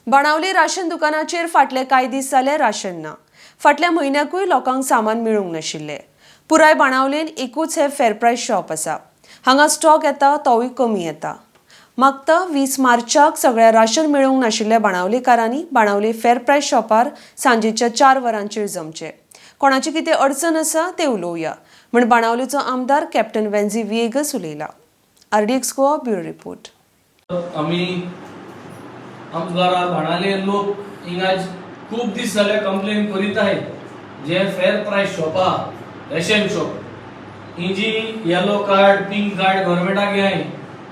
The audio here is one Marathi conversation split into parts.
बाणावली राशन दुकानाचेर फाटले कांय दीस जाले राशन ना। फाटल्या म्हयन्याकूय लोकांक सामान मेळूंक नाशिल्ले। पुराय बाणावलेन एकूच हे फेर प्रायस शॉप आसा। हांगा स्टॉक येता तोय कमी येता। मागता 20 मार्चाक सगळ्या राशन मेळूंक नाशिल्ल्या बाणावलीकारांनी बाणावली फेर प्रायस शॉपार सांजेच्या 4 वरांचेर जमचे। कोणाची कितें अडचण आसा ते उलोवया म्हण बाणावलीचो आमदार captain वेन्झी विएगस उलयला। RDX Goa bureau report. आमच्या बाणाले लोक हिंगाज खूप दीस जाले कंप्लेन करीत आहेत जे फेर प्राइस शॉपा रेशन शॉप ही जी येलो कार्ड पिंक कार्ड गव्हर्नमेंटाक आहे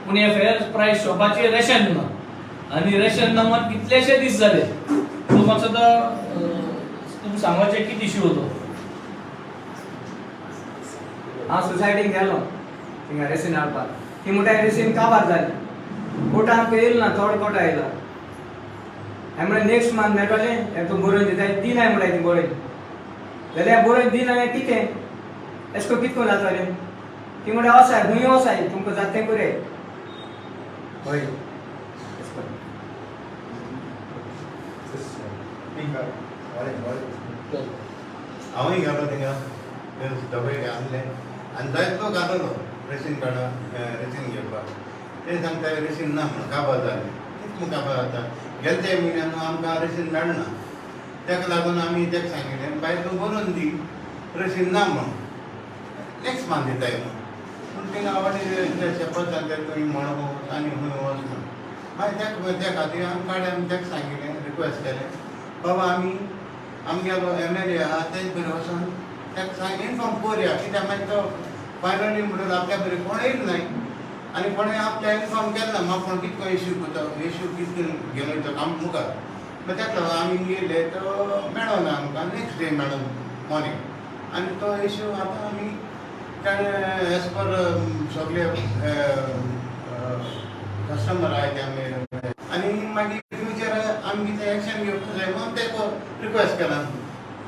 पण हे फेर प्राइस शॉपाचे रेशन ना आणि रेशन ना मग कितलेशे दीस झाले तू मागचा तुम सांगायचे किती इश्यू होतो हांव सोसायटीक गेलो थिंगा रेशन हाडपाक ती म्हणटा रेशन काबार जाली कोर्टान आमकां येयलो ना चड कोर्ट आयला हांवें म्हणलें नेक्स्ट मंथ मेळटलें तूं बरोवन दिता दिन हांवें म्हणलें ती बरोवन जाल्यार बरोवन दिन हांवें कितें एश को कितको जातलें ती म्हणटा वसाय खंय वसाय तुमकां जाता तें करूं हय हांवूय गेलो थिंगा डबे घातले आनी जायतो घातलो रेशन कार्डा रेशन घेवपाक ते सांगता रेशन ना म्हणून काबार जालें कितको काबार जाता गेल्या त्या म्हयन्यान आमकां रेशन मेळना ताका लागून आमी ताका सांगिल्लें बाय तूं बरोवन दी रेशन ना म्हणून नेक्स्ट मंथ दिताय म्हणून पूण थिंगा आवडे शेपत सांगता खंय म्हणो आनी खंय वचना मागीर त्या खातीर आमी गाड्यान ताका सांगिल्लें रिक्वेस्ट केलें बाबा आमगेलो MLA आहा तेच बरें वचोन ताका सांग इन्फॉर्म करुया कित्याक मागीर तो फायनली म्हणून आपल्या बरें कोण येयलो नाय आनी कोणें आपल्या इन्फॉर्म केलें ना म्हाका कोण कितको इश्यू करता इश्यू कितको घेवन वयता काम मुखार मागीर ताका लागून आमी गेले तो मेळो ना आमकां नेक्स्ट डे मेळो मॉर्निंग आनी तो इश्यू आतां आमी एज पर सगळे कस्टमर आहाय ते आमी आनी मागीर फ्युचर आमी कितें एक्शन घेवपाक जाय म्हणून तेका रिक्वेस्ट केला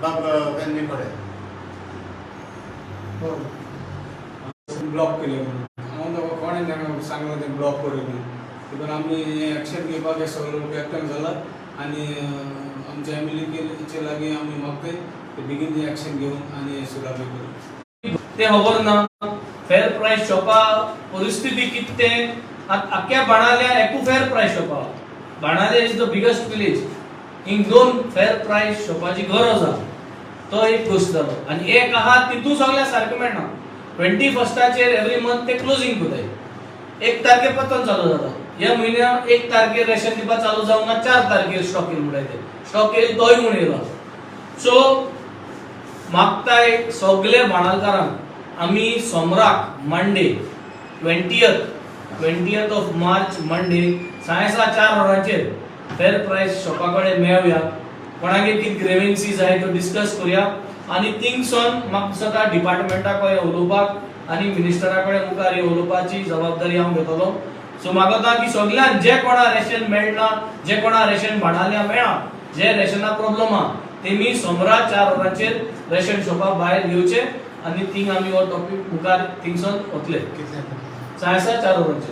बाब वेन्झी कडेन ब्लॉक केले म्हणून कोणें तांकां सांगलें तें ब्लॉक करूं तितून आमी एक्शन घेवपाक हे सगळे लोक एकठांय जाला आनी आमच्या MLA लागीं आमी मागताय ते बेगीन एक्शन घेवन आनी हे सुदारणी करूं ते खबर ना फेर प्राइस शॉपा परिस्थिती कितते आख्या बाणाल्या एकू फेर प्राइस शॉपा बाणाले इज द बिगेस्ट विलेज हिंग 2 फेर प्राइस शॉपाची गरज आहा तो एक गोष्ट जालो आनी एक आहा तितू सगळ्या सारकें मेळना 21स्टाचेर एवरी मंथ ते क्लोजिंग कोताय 1 तारखे पतन चालू जाता ह्या म्हयन्याक 1 तारखेर रेशन दिवपा चालू जावंक ना 4 तारखेर स्टॉक येईल म्हणटाय ते स्टॉक येईल तोय म्हूण येयला सो मागताय सगळे बाणालकारांक आमी सोमराक Monday 20th of March Monday सांयसा 4 वरांचेर फेर प्राइस शॉपा कडेन मेळुया कोणागेर कितें ग्रेवेन्सीज आहाय तो डिस्कस करूया आनी थिंगसोन म्हाका दिसता डिपार्टमेंटाक उलोवपाक आनी मिनिस्टरा कडेन मुखार उलोवपाची जबाबदारी हांव घेतलो सो म्हाका दिसता की सगळ्यांक जे कोणा रेशन मेळना जे कोणा रेशन बाणाल्या मेळना जे रेशना प्रॉब्लेम आहा तेमी सोमरा 4 वरांचेर रेशन शॉपा भायर घेवचे आनी थिंग आमी हो टॉपिक मुखार थिंगसोन वतले सांयसा 4 वरांचेर